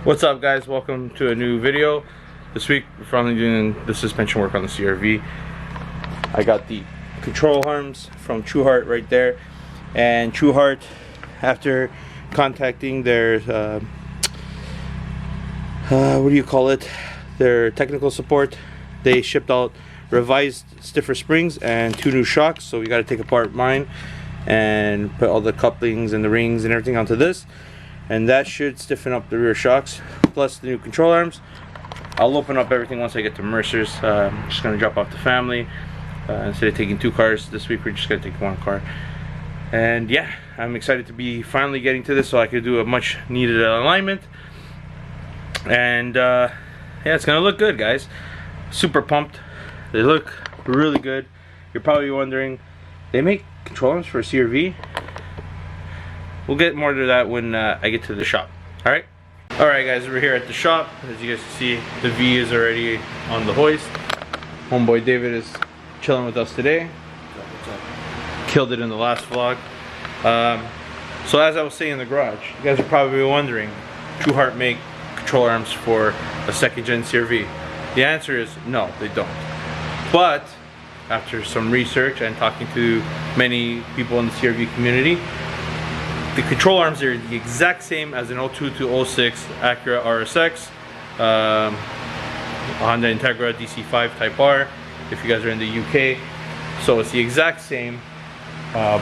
What's up, guys? Welcome to a new video. This week we're finally doing the suspension work on the CRV. I got the control arms from Truhart right there, and Truhart, after contacting their what do you call it, their technical support, they shipped out revised stiffer springs and 2 new shocks. So we got to take apart mine and put all the couplings and the rings and everything onto this, and that should stiffen up the rear shocks, plus the new control arms. I'll open up everything once I get to Mercer's. I'm just going to drop off the family. Instead of taking 2 cars this week, we're just going to take 1 car. And yeah, I'm excited to be finally getting to this so I could do a much needed alignment. And yeah, it's going to look good, guys. Super pumped. They look really good. You're probably wondering, they make control arms for a CRV? We'll get more to that when I get to the shop. Alright? Alright, guys, we're here at the shop. As you guys can see, the V is already on the hoist. Homeboy David is chilling with us today. Killed it in the last vlog. So as I was saying in the garage, you guys are probably wondering, Truhart make control arms for a 2nd gen CRV? The answer is no, they don't. But after some research and talking to many people in the CRV community, the control arms are the exact same as an 02 to 06 Acura RSX, Honda Integra DC5 Type R, if you guys are in the UK. So it's the exact same.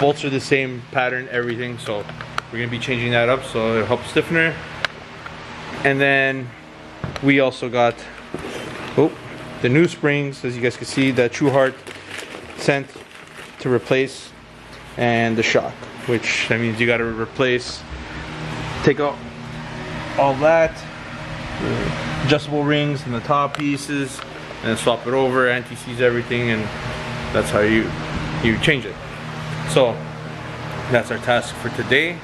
Bolts are the same pattern, everything. So we're going to be changing that up so it'll help stiffener. And then we also got the new springs, as you guys can see, that Truhart sent to replace, and the shock, which that means you got to replace, take out all that, adjustable rings and the top pieces, and then swap it over, anti-seize everything, and that's how you change it. So that's our task for today.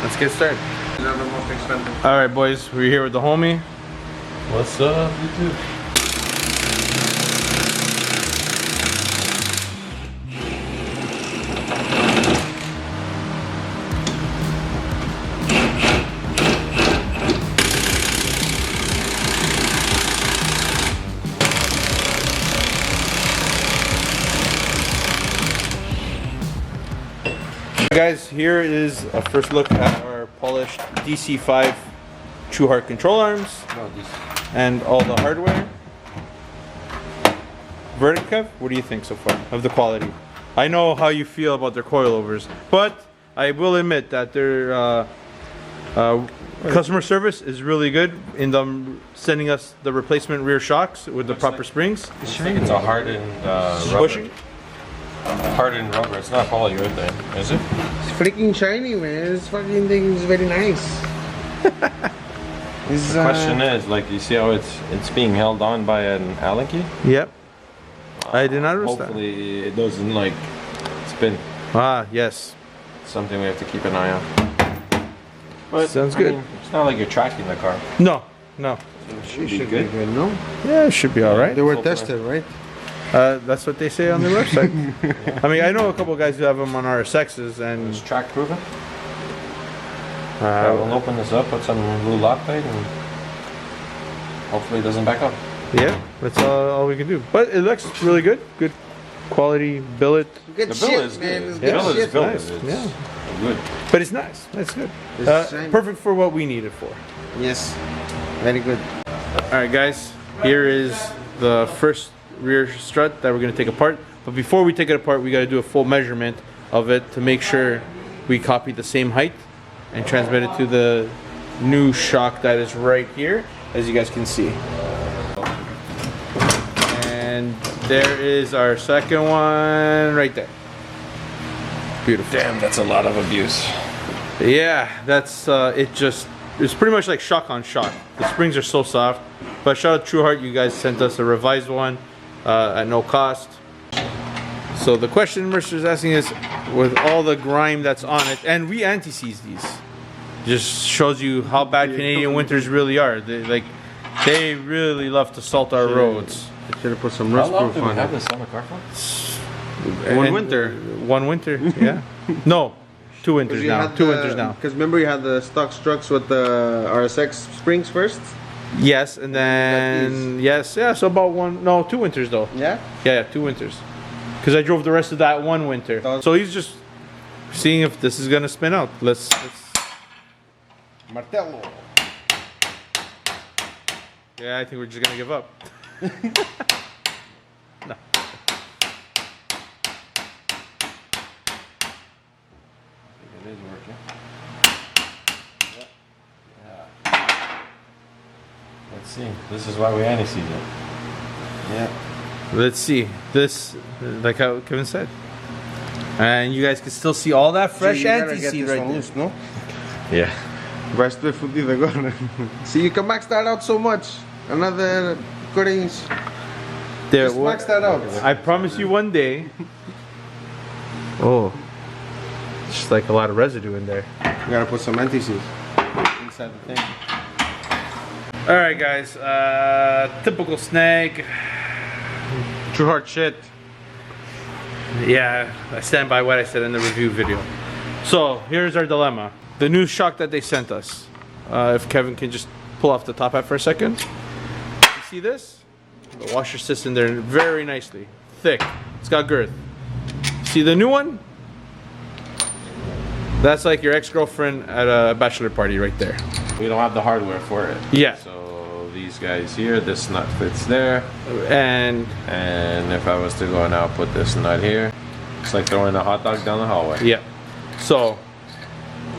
Let's get started. Alright, boys, we're here with the homie. What's up, YouTube? Guys, here is a first look at our polished DC5 Truhart control arms and all the hardware. Verdict, Kev, what do you think so far of the quality? I know how you feel about their coilovers, but I will admit that their customer service is really good in them sending us the replacement rear shocks with the proper springs. It's a hardened rubber. Hardened rubber. It's not polyurethane, is it? It's freaking shiny, man. This fucking thing is very nice. The question is, like, you see how it's being held on by an Allen key? Yep. I did not notice that. Hopefully it doesn't like spin. Ah, yes. Something we have to keep an eye on. But, sounds good. I mean, it's not like you're tracking the car. No, no. So it should be good. No? Yeah, it should be all right. They were tested, right? That's what they say on their website. I mean, I know a couple of guys who have them on RSXs, and It's track proven. We'll open this up, put some blue Loctite, and hopefully it doesn't back up. yeah, that's all we can do. But it looks really good. Good quality billet. Good The shit, bill is man. good. It's The good bill shit. is built. Nice, It's yeah. good. But it's nice. That's good. It's shiny. Perfect for what we need it for. Yes. Very good. Alright, guys. Here is the first rear strut that we're going to take apart. But before we take it apart, we got to do a full measurement of it to make sure we copy the same height and transmit it to the new shock that is right here, as you guys can see. And there is our second one right there. Beautiful. Damn, that's a lot of abuse. Yeah, that's it's pretty much like shock on shock. The springs are so soft. But shout out Truhart, you guys sent us a revised one at no cost. So the question Mercer's asking is, with all the grime that's on it, and we anti-seize these, just shows you how bad Canadian winters really are. They really love to salt our roads. I should have put some How rust long proof do we on have it. this on the car for? One winter, yeah. No, 2 winters now. 2 winters now. Because remember you had the stock struts with the RSX springs first? Yes, and then yes, yeah. So about 2 winters though. Yeah. Yeah, 2 winters. Because I drove the rest of that 1 winter. So he's just seeing if this is gonna spin out. Let's. Martello. Yeah, I think we're just gonna give up. No. It is working. Let's see. This is why we anti-seize it. Yeah. Let's see. This, like how Kevin said. And you guys can still see all that fresh anti-seed right there. Loose, no? Yeah. Vai estar fudido agora. See, you can max that out so much. Another cuttings. There, Just max that out. I promise you one day. Oh. It's just like a lot of residue in there. You gotta put some anti-seeds inside the thing. Alright guys, typical snag. Truhart shit. Yeah, I stand by what I said in the review video. So, here's our dilemma. The new shock that they sent us. If Kevin can just pull off the top hat for a second. You see this? The washer sits in there very nicely. Thick. It's got girth. See the new one? That's like your ex-girlfriend at a bachelor party right there. We don't have the hardware for it. Yeah. So these guys here, this nut fits there. And if I was to go now put this nut here, it's like throwing a hot dog down the hallway. yeah. So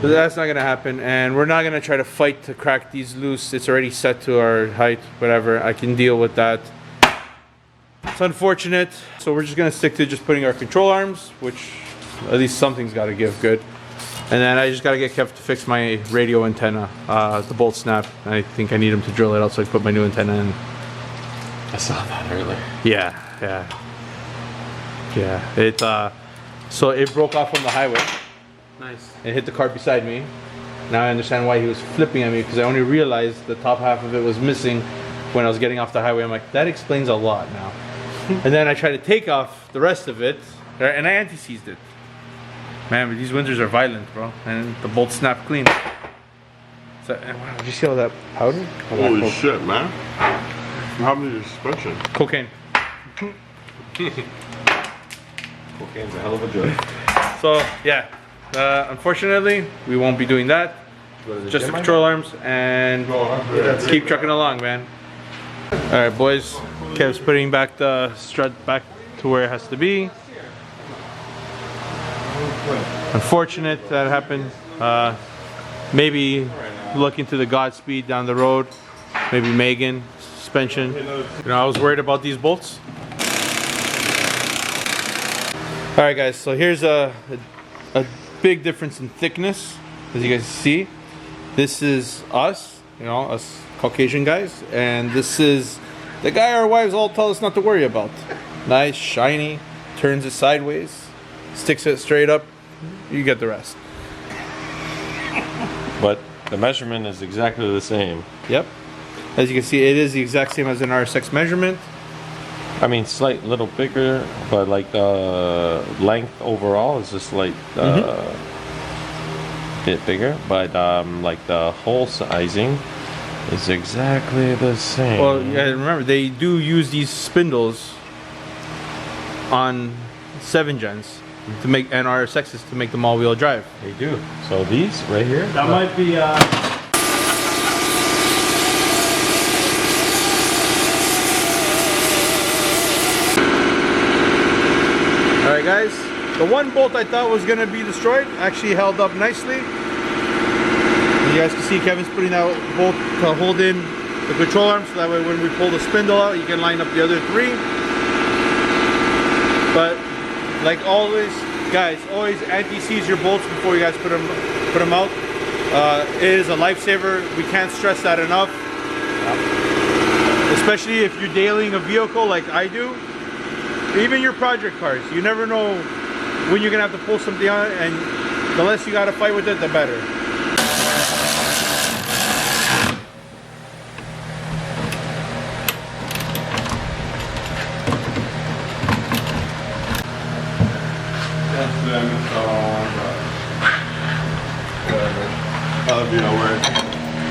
that's not gonna happen, and we're not gonna try to fight to crack these loose. It's already set to our height, whatever. I can deal with that. It's unfortunate, so we're just gonna stick to just putting our control arms, which at least something's gotta give good. And then I just gotta get Kev to fix my radio antenna, the bolt snap. I think I need him to drill it out so I can put my new antenna in. I saw that earlier. Yeah. It so it broke off from the highway. Nice. It hit the car beside me. Now I understand why he was flipping at me, because I only realized the top half of it was missing when I was getting off the highway. I'm like, that explains a lot now. And then I tried to take off the rest of it, and I anti-seized it. Man, but these winters are violent, bro. And the bolt snapped clean. So, wow, did you see all that powder? Holy shit, man. How many suspension? Cocaine. Cocaine's a hell of a drug. So, yeah. Unfortunately, we won't be doing that. Just the control arms, and keep trucking along, man. Alright, boys. Kev's putting back the strut back to where it has to be. Unfortunate that happened. Maybe look into the Godspeed down the road. Maybe Megan suspension. You know, I was worried about these bolts. All right, guys. So here's a big difference in thickness, as you guys see. This is us, you know, us Caucasian guys, and this is the guy our wives all tell us not to worry about. Nice, shiny, turns it sideways, sticks it straight up. You get the rest. But the measurement is exactly the same. Yep. As you can see, it is the exact same as an RSX measurement. I mean, slight little bigger, but like the length overall is just like bit bigger. But like the hole sizing is exactly the same. Well, yeah, remember they do use these spindles on 7 gens to make, and RSXs to make them all-wheel drive. They do. So these right here. That might be. All right, guys. The one bolt I thought was gonna be destroyed actually held up nicely. You guys can see Kevin's putting that bolt to hold in the control arm, so that way when we pull the spindle out, you can line up the other 3. But like always, guys, always anti-seize your bolts before you guys put them out. It is a lifesaver. We can't stress that enough. Especially if you're dailing a vehicle like I do. Even your project cars, you never know when you're gonna have to pull something on, and the less you gotta fight with it, the better.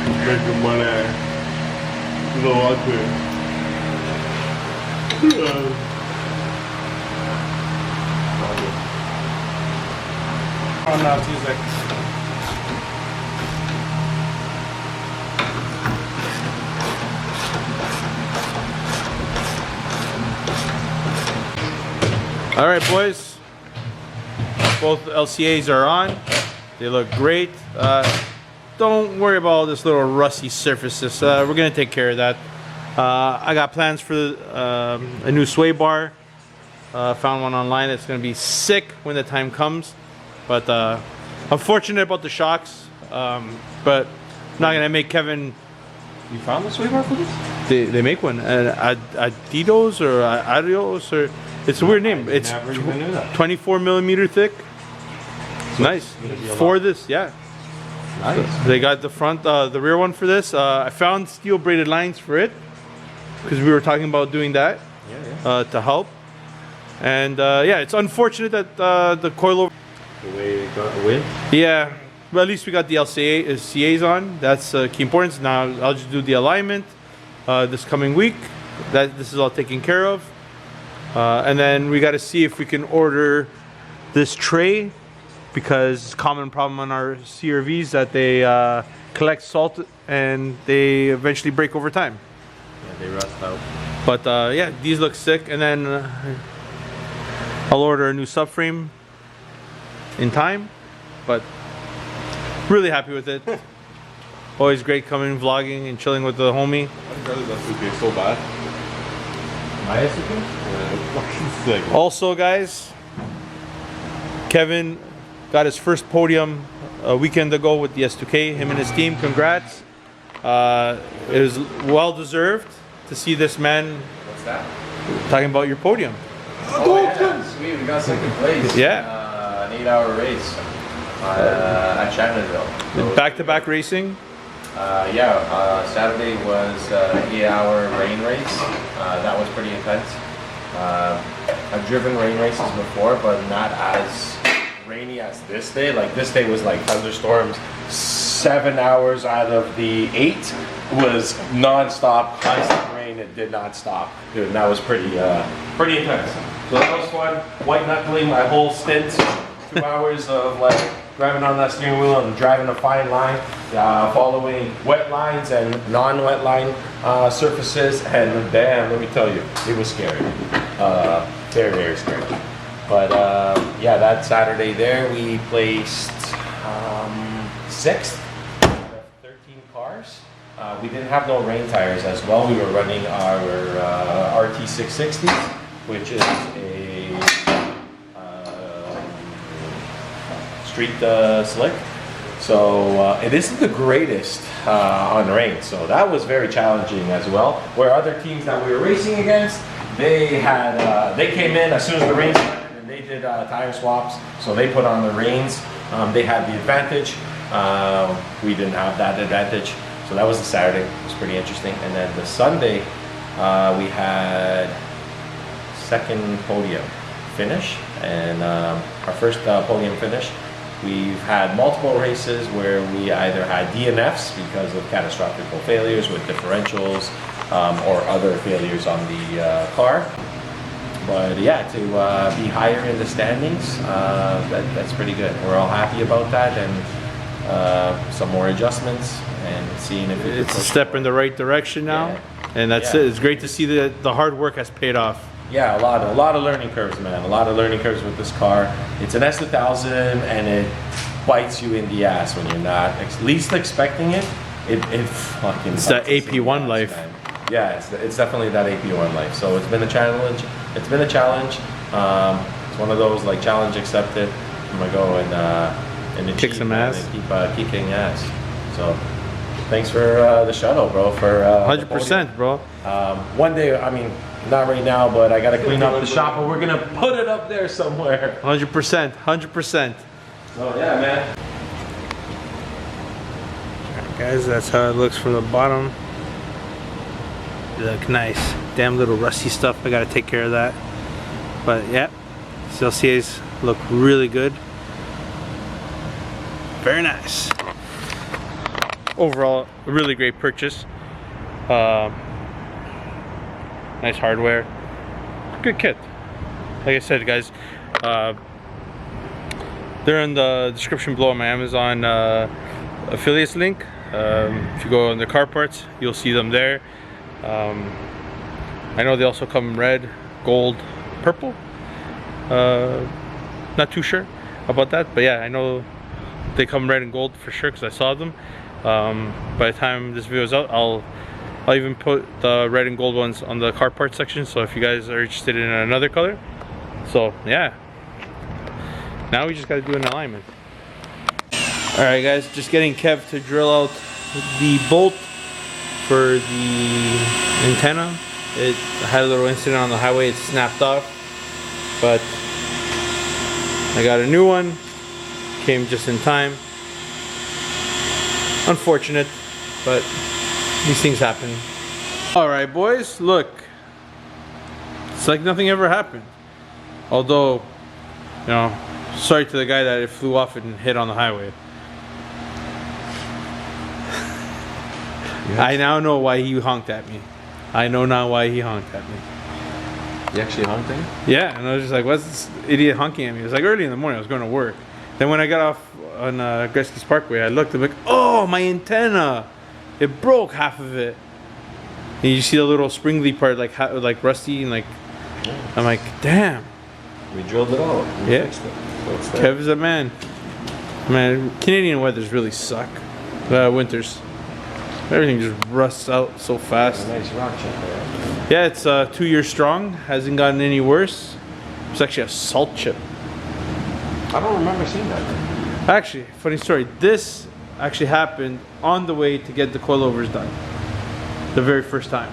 Making money. No, I Oh no, Tuesday. All right, boys. Both LCAs are on. They look great. Don't worry about all this little rusty surfaces. We're gonna take care of that. I got plans for a new sway bar. Found one online. It's gonna be sick when the time comes. But I'm fortunate about the shocks. But I'm not gonna make Kevin. You found the sway bar for this? They make one. Adidas or Adios or it's a weird name. It's Never even knew that. 24 millimeter thick. Nice for this, yeah. Nice. They got the front, the rear one for this. I found steel braided lines for it because we were talking about doing that to help. And yeah, it's unfortunate that the coilover. The way it got the wind? Yeah, but at least we got the CAs on. That's key importance. Now I'll just do the alignment this coming week. This is all taken care of. And then we got to see if we can order this tray because it's a common problem on our CRVs that they collect salt and they eventually break over time. Yeah, they rust out. But yeah, these look sick. And then I'll order a new subframe in time. But really happy with it. Always great coming, vlogging, and chilling with the homie. My brother's SUV is so bad. My SUV? Yeah, fucking sick. Also, guys, Kevin got his first podium a weekend ago with the S2K. Him and his team, congrats. It was well deserved to see this man. What's that? Talking about your podium. Oh, yeah. Sweet, we got second place. Yeah. An 8-hour race at Chattanooga. Back-to-back racing. Saturday was an 8-hour rain race. That was pretty intense. I've driven rain races before, but not as rainy as this day. Like this day was like thunderstorms. 7 hours out of the 8 was non-stop, constant rain. It did not stop. Dude, and that was pretty intense. So that was fun. White knuckling my whole stint. 2 hours of like driving on that steering wheel and driving a fine line, following wet lines and non-wet line surfaces. And damn, let me tell you, it was scary. Very, very scary. But yeah, that Saturday there, we placed 6th out of 13 cars. We didn't have no rain tires as well. We were running our RT660, which is a street slick. So it isn't the greatest on rain. So that was very challenging as well. Where other teams that we were racing against, they came in as soon as the rain started. They did tire swaps, so they put on the reins. They had the advantage. We didn't have that advantage. So that was the Saturday. It was pretty interesting. And then the Sunday, we had second podium finish. And our first podium finish. We've had multiple races where we either had DNFs because of catastrophic failures with differentials or other failures on the car. But yeah, to be higher in the standings, that's pretty good. We're all happy about that, and some more adjustments and seeing if it's a step in the right direction now. Yeah. And that's it. It's great to see that the hard work has paid off. Yeah, a lot of learning curves, man. A lot of learning curves with this car. It's an S2000, and it bites you in the ass when you're not least expecting it. It fucking. It's that AP1 life. Man. Yeah, it's definitely that AP1 life. So it's been a challenge. It's been a challenge. It's one of those like challenge accepted. I'm gonna go and kick some ass. And keep kicking ass. So thanks for the shuttle, bro. For 100%, bro. One day, I mean, not right now, but I gotta clean up the shop, but we're gonna put it up there somewhere. 100%, 100%. So yeah, man. Alright, guys, that's how it looks from the bottom. Look nice. Damn little rusty stuff. I gotta take care of that. But yeah, CLCAs look really good. Very nice. overall, a really great purchase. Nice hardware, good kit. Like I said, guys, they're in the description below on my Amazon affiliates link. If you go on the car parts, you'll see them there. I know they also come in red, gold, purple. Not too sure about that, but yeah, I know they come red and gold for sure because I saw them. By the time this video is out, I'll even put the red and gold ones on the car parts section, so if you guys are interested in another color. So yeah, now we just got to do an alignment. All right, guys, just getting Kev to drill out the bolt for the antenna. It had a little incident on the highway, it snapped off, but I got a new one, came just in time. Unfortunate, but these things happen. All right, boys, look, it's like nothing ever happened. Although, you know, sorry to the guy that it flew off and hit on the highway. Yes. I now know why he honked at me. I know now why he honked at me. You actually honked at him? Yeah, and I was just like, what's this idiot honking at me? It was like early in the morning, I was going to work. Then when I got off on Gretzky's Parkway, I looked, I'm like, oh, my antenna! It broke half of it. And you see the little springly part like rusty and like, I'm like, damn. We drilled it out. We Yeah. fixed it. So Kev is a man. Man, Canadian weathers really suck. Winters. Everything just rusts out so fast. nice rock chip there. Yeah, it's 2 years strong. Hasn't gotten any worse. It's actually a salt chip. I don't remember seeing that. Actually, funny story. This actually happened on the way to get the coilovers done. The very first time.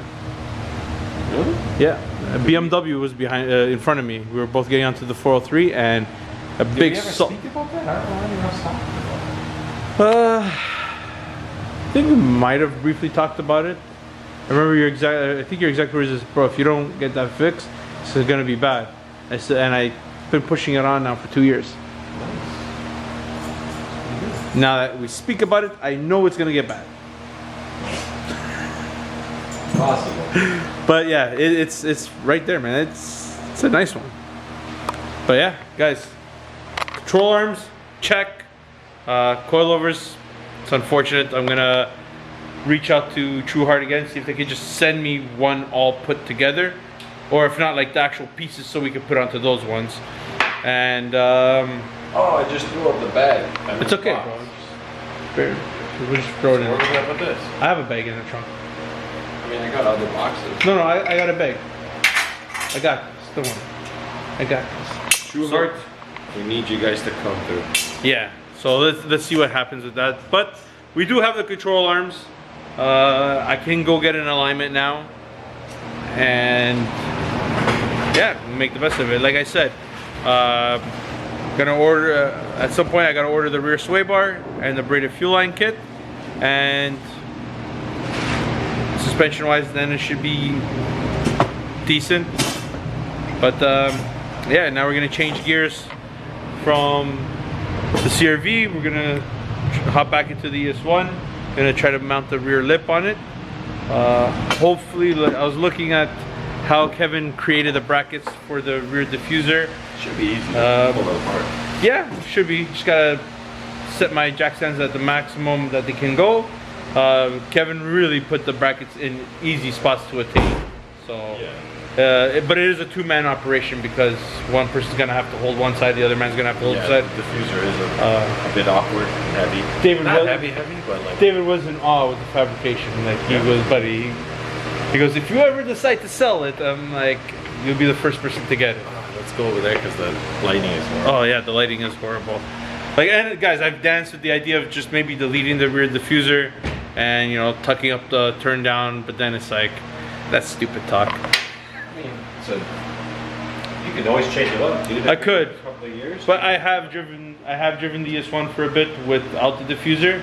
Really? Yeah. A BMW was behind, in front of me. We were both getting onto the 403 and a Did big we ever salt. speak about that? I don't know anything else talking about it. I think we might have briefly talked about it. I remember your exact. I think your exact words is, "Bro, if you don't get that fixed, it's gonna be bad." I said, and I've been pushing it on now for 2 years. Now that we speak about it, I know it's gonna get bad. Possible. But yeah, it's right there, man. It's a nice one. But yeah, guys, control arms check. Coilovers. It's unfortunate. I'm gonna reach out to Truhart again, see if they could just send me one all put together, or if not, like the actual pieces, so we could put onto those ones. And Oh, I just threw up the bag. it's okay, bro. We'll just throw it in. Where are we gonna put this? I have a bag in the trunk. I mean, I got other boxes. No, I got a bag. I got this. Don't worry. I got this. Truhart, we need you guys to come through. Yeah. So let's see what happens with that. But we do have the control arms. I can go get an alignment now, and yeah, make the best of it. Like I said, gonna order at some point. I gotta order the rear sway bar and the braided fuel line kit, and suspension wise, then it should be decent. But yeah, now we're gonna change gears from the CRV. We're gonna hop back into the ES1. Gonna try to mount the rear lip on it. Hopefully, I was looking at how Kevin created the brackets for the rear diffuser. Should be easy to pull it apart. Yeah, should be. Just gotta set my jack stands at the maximum that they can go. Kevin really put the brackets in easy spots to attain. So. Yeah. But it is a two-man operation because one person's gonna have to hold one side, the other man's gonna have to hold the side. The diffuser is a bit awkward and heavy. Not heavy, but like. David was in awe with the fabrication. Like he was, buddy. He goes, if you ever decide to sell it, I'm like, you'll be the first person to get it. Let's go over there because the lighting is horrible. Oh yeah, the lighting is horrible. Like, and guys, I've danced with the idea of just maybe deleting the rear diffuser and, you know, tucking up the turn down, but then it's like, that's stupid talk. So you can always change it up. Dude. I could, A couple of years. but I have driven the ES1 for a bit without the diffuser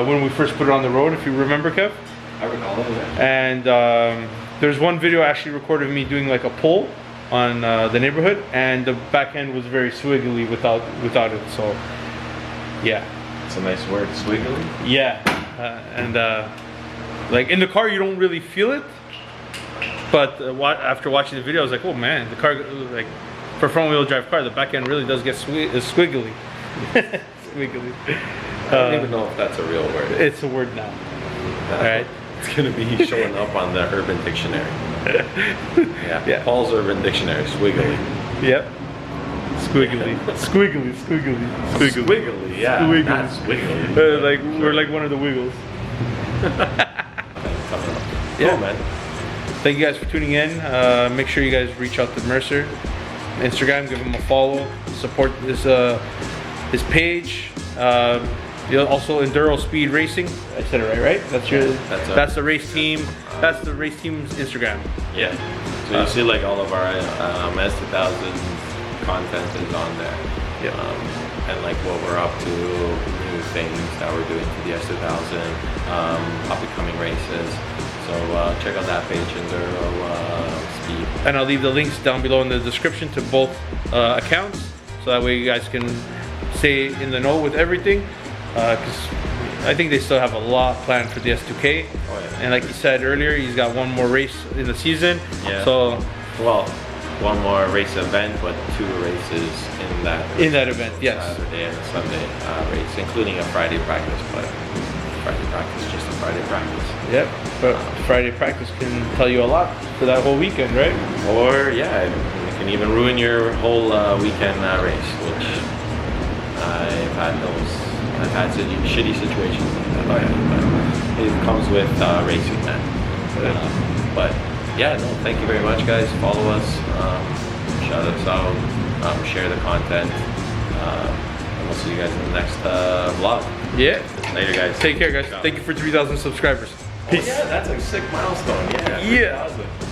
when we first put it on the road. If you remember, Kev. I recall it. And there's one video I actually recorded of me doing like a pull on the neighborhood, and the back end was very swiggly without it. So yeah, It's a nice word, swiggly. yeah. Like in the car, you don't really feel it, but after watching the video, I was like, oh man, the car, like for a front wheel drive car, the back end really does get squiggly. Squiggly. I don't even know if that's a real word. It's a word now. All right. It's gonna be showing up on the Urban Dictionary. Yeah. Paul's Urban Dictionary. Squiggly. Yep. Squiggly. Squiggly. Squiggly. Squiggly. Squiggly. Yeah. Squiggly. Not squiggly. Like we're like one of the Wiggles. Yeah, man. Thank you guys for tuning in. Make sure you guys reach out to Mercer, Instagram, give him a follow, support his page. You'll also Enduro Speed Racing. I said it right? That's the race team. That's the race team's Instagram. Yeah. So you see like all of our S2000 content is on there. Yeah. And like what we're up to, new things that we're doing for the S2000, up and coming races. So check out that page, Enduro Speed. And I'll leave the links down below in the description to both accounts, so that way you guys can stay in the know with everything. Because I think they still have a lot planned for the S2K. Oh, yeah. And like you said earlier, he's got one more race in the season. Yeah. So, well, one more race event, but 2 races in that event, yes. Saturday and Sunday race, including a Friday practice. But Friday practice is just a Friday practice. Yep. But Friday practice can tell you a lot for that whole weekend, right? Or yeah, it can even ruin your whole weekend race, which I've had shitty situations like that. But it comes with racing, man. But yeah, no, thank you very much, guys. Follow us, shout us out, share the content, and we'll see you guys in the next vlog. Yeah. Later, guys. Take care, guys. Thank you for 3,000 subscribers. Peace. Oh, yeah, that's a sick milestone. Yeah. Yeah. 3,000.